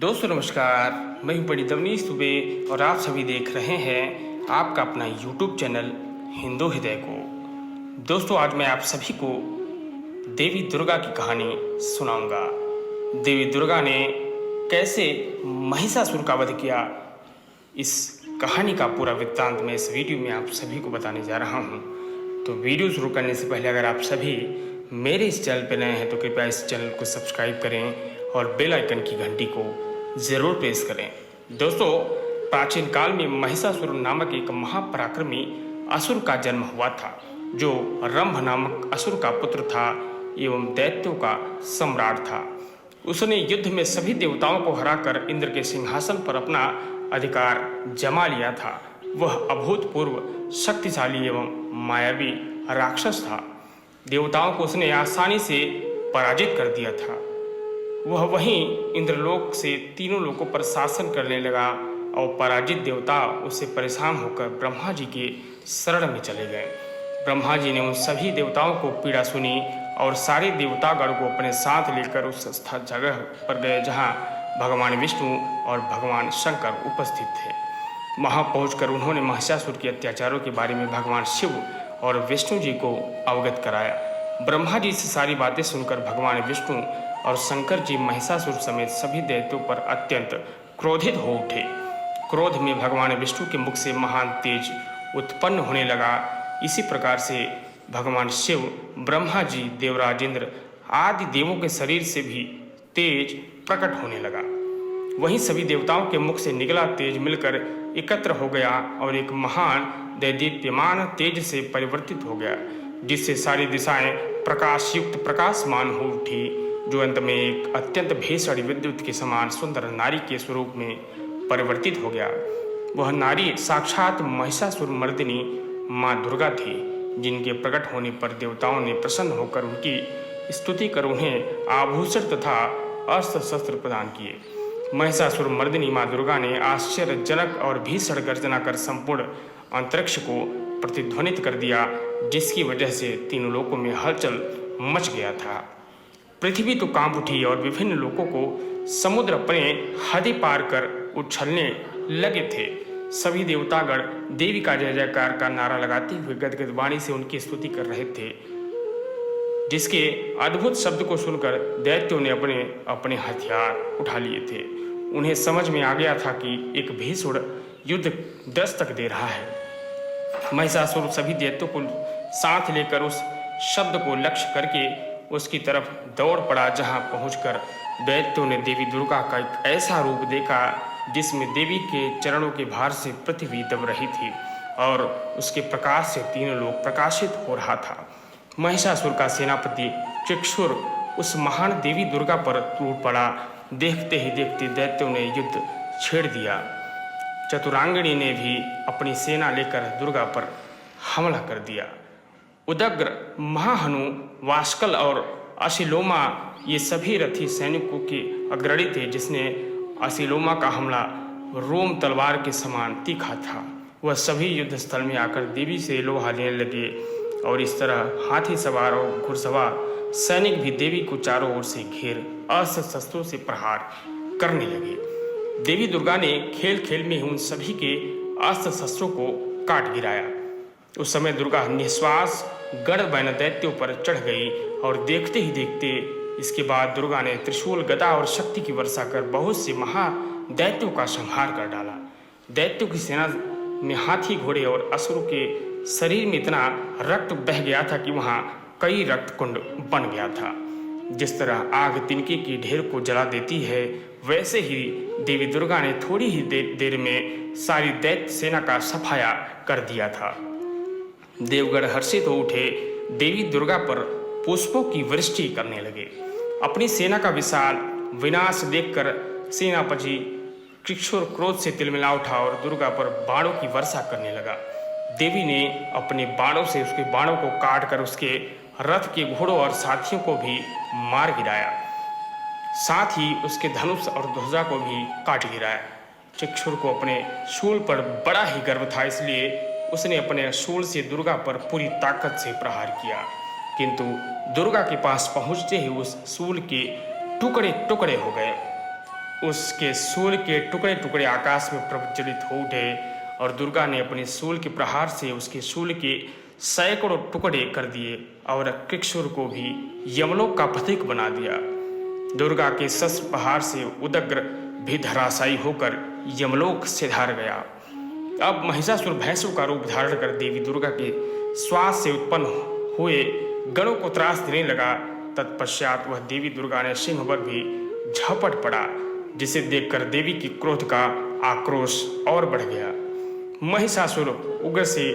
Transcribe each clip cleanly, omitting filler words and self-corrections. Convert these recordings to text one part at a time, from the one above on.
दोस्तों नमस्कार, मैं हूं पंडित अवनीश दुबे और आप सभी देख रहे हैं आपका अपना यूट्यूब चैनल हिंदू हृदय को। दोस्तों आज मैं आप सभी को देवी दुर्गा की कहानी सुनाऊंगा। देवी दुर्गा ने कैसे महिषासुर का वध किया, इस कहानी का पूरा वृत्तांत मैं इस वीडियो में आप सभी को बताने जा रहा हूं। तो वीडियो शुरू करने से पहले अगर आप सभी मेरे इस चैनल पर नए हैं तो कृपया इस चैनल को सब्सक्राइब करें और बेल आइकन की घंटी को जरूर प्रेस करें। दोस्तों प्राचीन काल में महिषासुर नामक एक महापराक्रमी असुर का जन्म हुआ था, जो रंभ नामक असुर का पुत्र था एवं दैत्यों का सम्राट था। उसने युद्ध में सभी देवताओं को हराकर इंद्र के सिंहासन पर अपना अधिकार जमा लिया था। वह अभूतपूर्व शक्तिशाली एवं मायावी राक्षस था। देवताओं को उसने आसानी से पराजित कर दिया था। वह वहीं इंद्रलोक से तीनों लोकों पर शासन करने लगा और पराजित देवता उससे परेशान होकर ब्रह्मा जी के शरण में चले गए। ब्रह्मा जी ने उन सभी देवताओं को पीड़ा सुनी और सारे देवतागण को अपने साथ लेकर उस स्थल जगह पर गए जहां भगवान विष्णु और भगवान शंकर उपस्थित थे। वहां पहुंचकर उन्होंने महिषासुर के अत्याचारों के बारे में भगवान शिव और विष्णु जी को अवगत कराया। ब्रह्मा जी से सारी बातें सुनकर भगवान विष्णु और शंकर जी महिषासुर समेत सभी दैत्यों पर अत्यंत क्रोधित हो उठे। क्रोध में भगवान विष्णु के मुख से महान तेज उत्पन्न होने लगा। इसी प्रकार से भगवान शिव, ब्रह्मा जी, देवराज इंद्र आदि देवों के शरीर से भी तेज प्रकट होने लगा। वहीं सभी देवताओं के मुख से निकला तेज मिलकर एकत्र हो गया और एक महान दैदीप्यमान तेज से परिवर्तित हो गया, जिससे सारी दिशाएं प्रकाश युक्त प्रकाशमान हो उठी, जो अंत में एक अत्यंत भीषण विद्युत के समान सुंदर नारी के स्वरूप में परिवर्तित हो गया। वह नारी साक्षात महिषासुर मर्दिनी माँ दुर्गा थी, जिनके प्रकट होने पर देवताओं ने प्रसन्न होकर उनकी स्तुति कर उन्हें आभूषण तथा अस्त्र शस्त्र प्रदान किए। महिषासुर मर्दिनी माँ दुर्गा ने आश्चर्यजनक और भीषण गर्जना कर संपूर्ण अंतरिक्ष को प्रतिध्वनित कर दिया, जिसकी वजह से तीनों लोकों में हलचल मच गया था। पृथ्वी तो कांप उठी और विभिन्न लोकों को समुद्र अपने हद पार कर उछलने लगे थे। सभी देवतागण देवी का जय जयकार का नारा लगाते हुए गदगद वाणी से उनकी स्तुति कर रहे थे, जिसके अद्भुत शब्द को सुनकर दैत्यों ने अपने अपने हथियार उठा लिए थे। उन्हें समझ में आ गया था कि एक भीषण युद्ध दस्तक दे रहा है। महिषासुर सभी दैत्यों को साथ लेकर उस शब्द को लक्ष्य करके उसकी तरफ दौड़ पड़ा, जहां पहुंचकर दैत्यों ने देवी दुर्गा का एक ऐसा रूप देखा जिसमें देवी के चरणों के भार से पृथ्वी दब रही थी और उसके प्रकाश से तीनों लोग प्रकाशित हो रहा था। महिषासुर का सेनापति चक्षुर उस महान देवी दुर्गा पर टूट पड़ा। देखते ही देखते दैत्यों ने युद्ध छेड़ दिया। चतुरांगिणी ने भी अपनी सेना लेकर दुर्गा पर हमला कर दिया। उदग्र, महाहनु, वास्कल और असिलोमा ये सभी रथी सैनिकों के अग्रणी थे, जिसने असिलोमा का हमला रोम तलवार के समान तीखा था। वह सभी युद्ध स्थल में आकर देवी से लोहा लेने लगे और इस तरह हाथी सवार और घुड़सवार सैनिक भी देवी को चारों ओर से घेर अस्त्र शस्त्रों से प्रहार करने लगे। देवी दुर्गा ने खेल खेल में उन सभी के अस्त्र शस्त्रों को काट गिराया। उस समय दुर्गा निश्वास गढ़ बैन दैत्यों पर चढ़ गई और देखते ही देखते इसके बाद दुर्गा ने त्रिशूल, गदा और शक्ति की वर्षा कर बहुत से महा दैत्यों का संहार कर डाला। दैत्यों की सेना में हाथी, घोड़े और असुरों के शरीर में इतना रक्त बह गया था कि वहां कई रक्त कुंड बन गया था। जिस तरह आग तिनके की ढेर को जला देती है, वैसे ही देवी दुर्गा ने थोड़ी ही देर में सारी दैत्य सेना का सफाया कर दिया था। देवगण हर्षित हो उठे, देवी दुर्गा पर पुष्पों की वृष्टि करने लगे। अपनी सेना का विशाल विनाश देखकर सेनापति चक्षुर क्रोध से तिलमिला उठा और दुर्गा पर बाणों की वर्षा करने लगा। देवी ने अपने बाणों से उसके बाणों को काट कर उसके रथ के घोड़ों और साथियों को भी मार गिराया, साथ ही उसके धनुष और ध्वजा को भी काट गिराया। चक्षुर को अपने शूल पर बड़ा ही गर्व था, इसलिए उसने अपने शूल से दुर्गा पर पूरी ताकत से प्रहार किया, किंतु दुर्गा के पास पहुंचते ही उस शूल के टुकड़े टुकड़े हो गए। उसके शूल के टुकड़े टुकड़े आकाश में प्रज्वलित हो उठे और दुर्गा ने अपने शूल के प्रहार से उसके शूल के सैकड़ों टुकड़े कर दिए और कृक्षुर को भी यमलोक का प्रतीक बना दिया। दुर्गा के शस्त्र प्रहार से उदग्र भी धराशायी होकर यमलोक से धार गया। अब महिषासुर भैंसों का रूप धारण कर देवी दुर्गा के श्वास से उत्पन्न हुए गणों को त्रास देने लगा। तत्पश्चात वह देवी दुर्गा ने सिंह पर भी झपट पड़ा, जिसे देखकर देवी की क्रोध का आक्रोश और बढ़ गया। महिषासुर उग्र से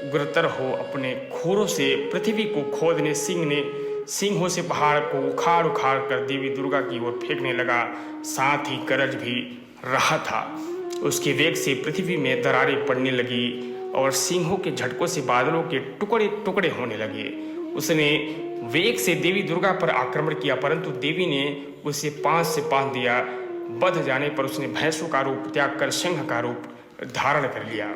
उग्रतर हो अपने खूरों से पृथ्वी को खोदने सिंहों से पहाड़ को उखाड़ उखाड़ कर देवी दुर्गा की ओर फेंकने लगा। साथ ही गरज भी रहा था। उसके वेग से पृथ्वी में दरारें पड़ने लगी और सिंहों के झटकों से बादलों के टुकड़े टुकड़े होने लगे। उसने वेग से देवी दुर्गा पर आक्रमण किया, परंतु देवी ने उसे पांच से बांध दिया। बध जाने पर उसने भैंसों का रूप त्याग कर सिंह का रूप धारण कर लिया।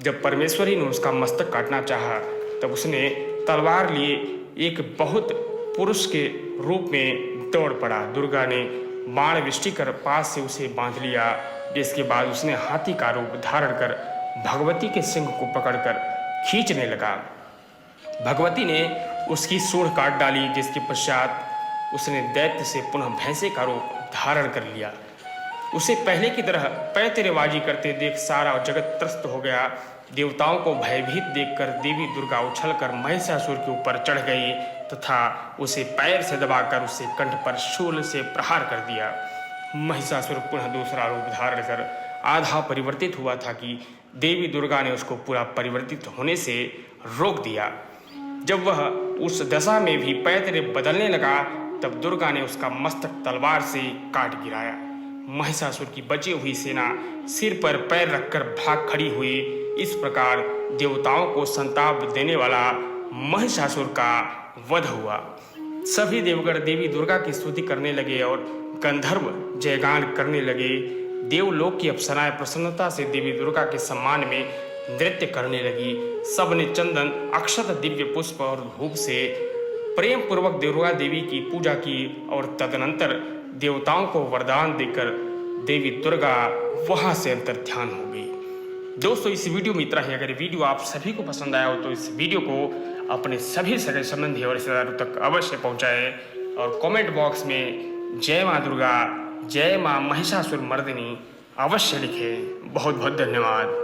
जब परमेश्वरी ने उसका मस्तक काटना चाहा, तब उसने तलवार लिए एक बहुत पुरुष के रूप में दौड़ पड़ा। दुर्गा ने बाण वृष्टि कर पास से उसे बांध लिया, जिसके बाद उसने हाथी का रूप धारण कर भगवती के सिंह को पकड़कर खींचने लगा। भगवती ने उसकी सूंड काट डाली, जिसके पश्चात उसने दैत्य से पुनः भैंसे का रूप धारण कर लिया। उसे पहले की तरह पैतरेबाजी करते देख सारा जगत त्रस्त हो गया। देवताओं को भयभीत देखकर देवी दुर्गा उछलकर महिषासुर के ऊपर चढ़ गई तथा उसे पैर से दबाकर उससे कंठ पर शूल से प्रहार कर दिया। महिषासुर पुनः दूसरा रूप धारण कर आधा परिवर्तित हुआ था कि देवी दुर्गा ने उसको पूरा परिवर्तित होने से रोक दिया। जब वह उस दशा में भी पैतरे बदलने लगा, तब दुर्गा ने उसका मस्तक तलवार से काट गिराया। महिषासुर की बची हुई सेना सिर पर पैर रखकर भाग खड़ी हुई। इस प्रकार देवताओं को संताप देने वाला महिषासुर का वध हुआ। सभी देवगण देवी दुर्गा की स्तुति करने लगे और गंधर्व जयगान करने लगे। देवलोक की अप्सराएं प्रसन्नता से देवी दुर्गा के सम्मान में नृत्य करने लगी। सबने चंदन, अक्षत, दिव्य पुष्प और धूप से प्रेम पूर्वक दुर्गा देवी की पूजा की और तदनंतर देवताओं को वरदान देकर देवी दुर्गा वहां से अंतर्ध्यान हो गई। दोस्तों, इस वीडियो में इतना ही। अगर वीडियो आप सभी को पसंद आया हो तो इस वीडियो को अपने सभी सगे संबंधी और रिश्तेदारों तक अवश्य पहुंचाएं और कमेंट बॉक्स में जय माँ दुर्गा, जय माँ महिषासुर मर्दिनी अवश्य लिखें। बहुत बहुत धन्यवाद।